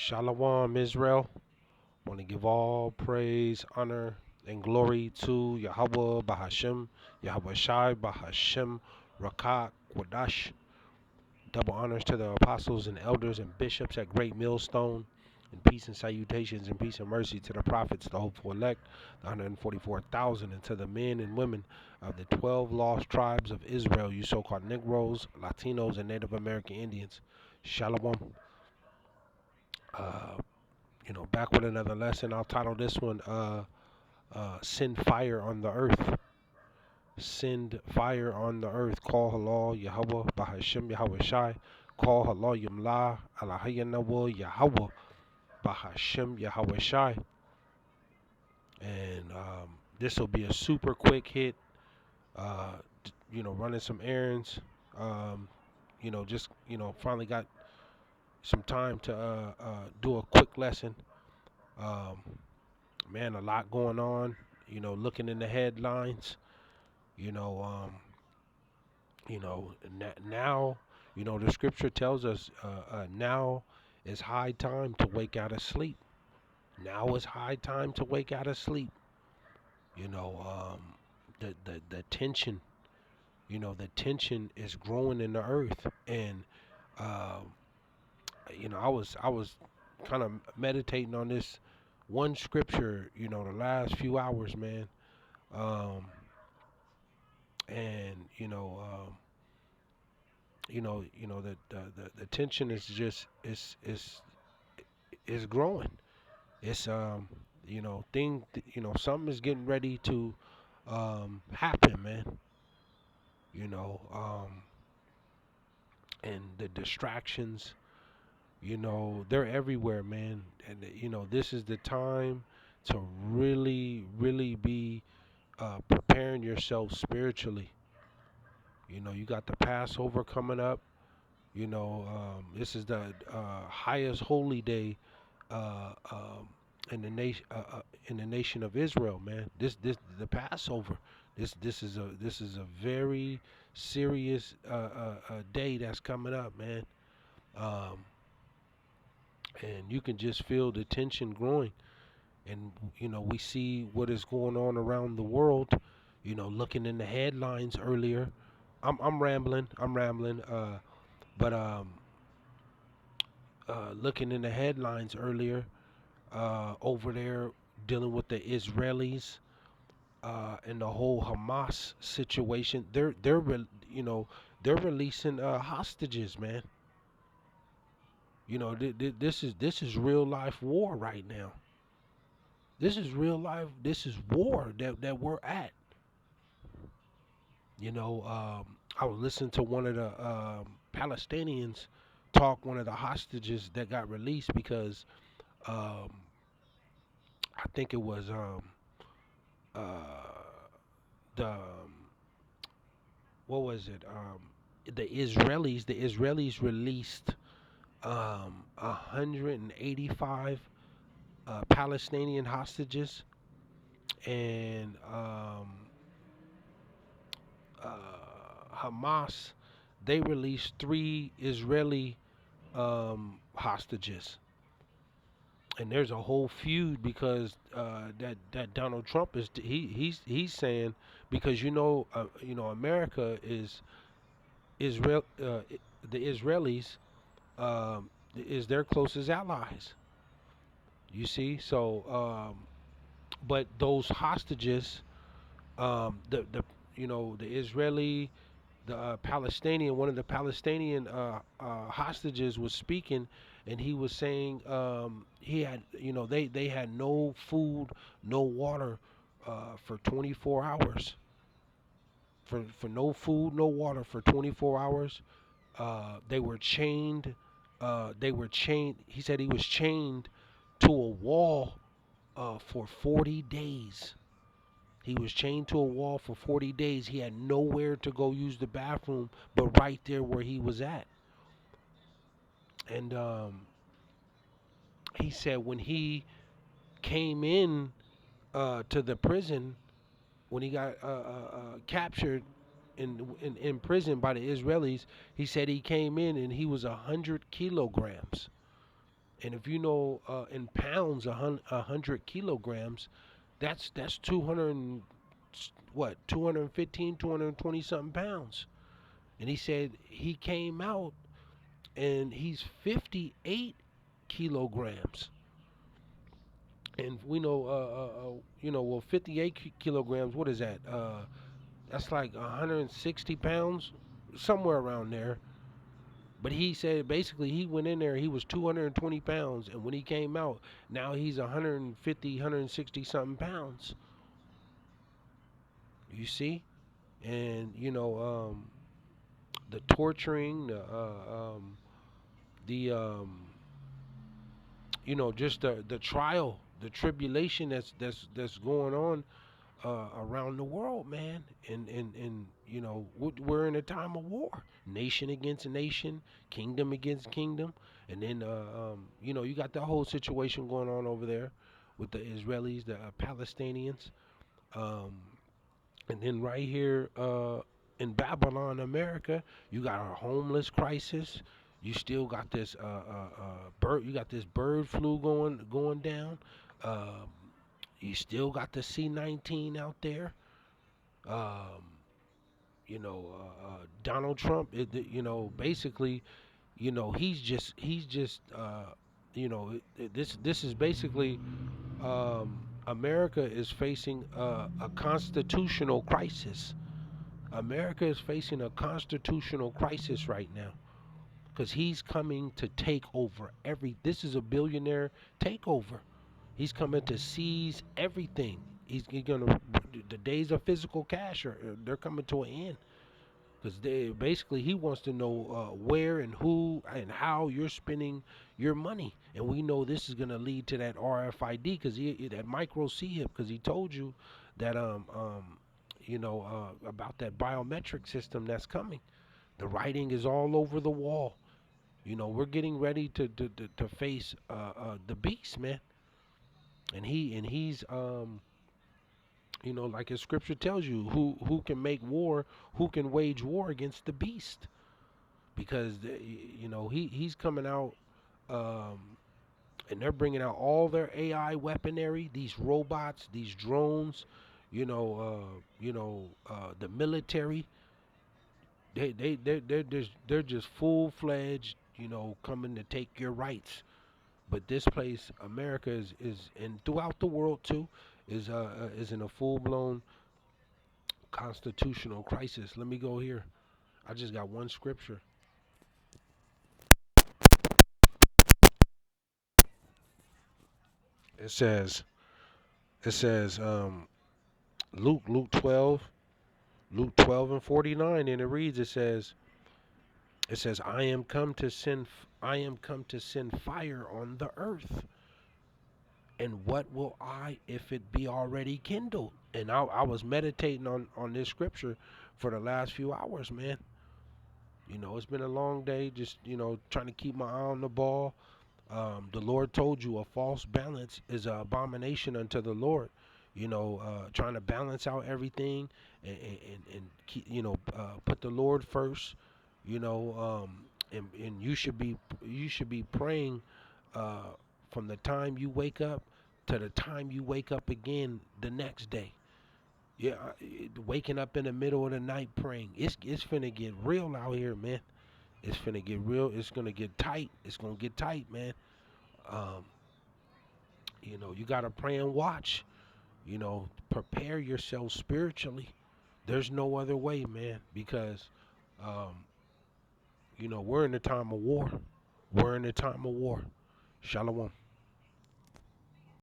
Shalom, Israel. Want to give all praise, honor, and glory to Yahawah, BAHASHAM, YAHAWAHSHI, BAHASHAM, Rakak, Wadash. Double honors to the apostles and elders and bishops at Great Millstone. And peace and salutations and peace and mercy to the prophets, the hopeful elect, the 144,000, and to the men and women of the 12 lost tribes of Israel, you so-called Negroes, Latinos, and Native American Indians. Shalom. Uh, back with another lesson. I'll title this one, Send Fire on the Earth. Send fire on the earth. Call halal Yahawah, Bahashem Yahawahshi. Call halal Yamla, Alahayanawa Yahawah, Bahashem Yahawahshi. And this will be a super quick hit. Uh, running some errands. Finally got some time to do a quick lesson. Um, Man, a lot going on. Looking in the headlines. You know, um, now, the scripture tells us now is high time to wake out of sleep. Now is high time to wake out of sleep. You know, the tension. The tension is growing in the earth, and um, I was kind of meditating on this one scripture. The last few hours, man. Um, and the tension is just is growing. It's something is getting ready to happen, man. You know, and the distractions, they're everywhere, man. And this is the time to really be preparing yourself spiritually. You got the Passover coming up. This is the highest holy day in the nation of Israel, man. This the Passover. This is a very serious day that's coming up, man. Um, and you can just feel the tension growing. And we see what is going on around the world. Looking in the headlines earlier. I'm rambling. But looking in the headlines earlier, over there dealing with the Israelis and the whole Hamas situation. They're releasing hostages, man. This is real life war right now. This is real life. This is war that we're at. I was listening to one of the Palestinians talk, one of the hostages that got released because um, I think it was uh, the what was it? The Israelis released 185 Palestinian hostages, and Hamas, they released three Israeli hostages. And there's a whole feud because that Donald Trump he's saying, because America is Israel, the Israelis is their closest allies. You see, so but those hostages, the Israeli, the Palestinian, one of the Palestinian hostages was speaking, and he was saying he had, they had no food, no water for 24 hours. For no food, no water for 24 hours. They were chained. They were chained. He said he was chained to a wall for 40 days. He was chained to a wall for 40 days. He had nowhere to go use the bathroom but right there where he was at. And he said when he came in to the prison, when he got captured in prison by the Israelis, he said he came in and he was 100 kilograms. And if you know in pounds, 100 kilograms, that's 200 what 215, 220 something pounds. And he said he came out and he's 58 kilograms. And we know, well, 58 kilograms. What is that? That's like 160 pounds, somewhere around there. But he said basically he went in there, he was 220 pounds, and when he came out, now he's 150, 160 something pounds. You see, and the torturing, the just the trial, the tribulation that's going on around the world, man. And we're in a time of war, nation against nation, kingdom against kingdom, and then you got the whole situation going on over there with the Israelis, the Palestinians, um, and then right here in Babylon, America, you got a homeless crisis. You still got this bird. You got this bird flu going down. Um, you still got the C-19 out there. Um, Donald Trump. Basically, this is basically America is facing a constitutional crisis. America is facing a constitutional crisis right now because he's coming to take over every. This is a billionaire takeover. He's coming to seize everything. He's gonna. The days of physical cash they're coming to an end because basically he wants to know where and who and how you're spending your money, and we know this is gonna lead to that RFID because that micro chip because he told you that about that biometric system that's coming. The writing is all over the wall. We're getting ready to face the beast, man. He's like his scripture tells you, who can make war, who can wage war against the beast, because he's coming out, um, and they're bringing out all their AI weaponry, these robots, these drones, the military. They're just full fledged, coming to take your rights. But this place, America, is and throughout the world too, is in a full blown constitutional crisis. Let me go here. I just got one scripture. It says Luke 12 and 49, and it reads. It says I am come to send fire on the earth. And what will I if it be already kindled? And I was meditating on this scripture for the last few hours, man. It's been a long day, just trying to keep my eye on the ball. The Lord told you a false balance is an abomination unto the Lord. Trying to balance out everything and keep, put the Lord first. And you should be praying from the time you wake up to the time you wake up again the next day. Yeah, waking up in the middle of the night praying. It's finna get real out here, man. It's finna get real. It's gonna get tight. It's gonna get tight, man. Um, you gotta pray and watch. Prepare yourself spiritually. There's no other way, man, because um, we're in a time of war. We're in a time of war. Shalom.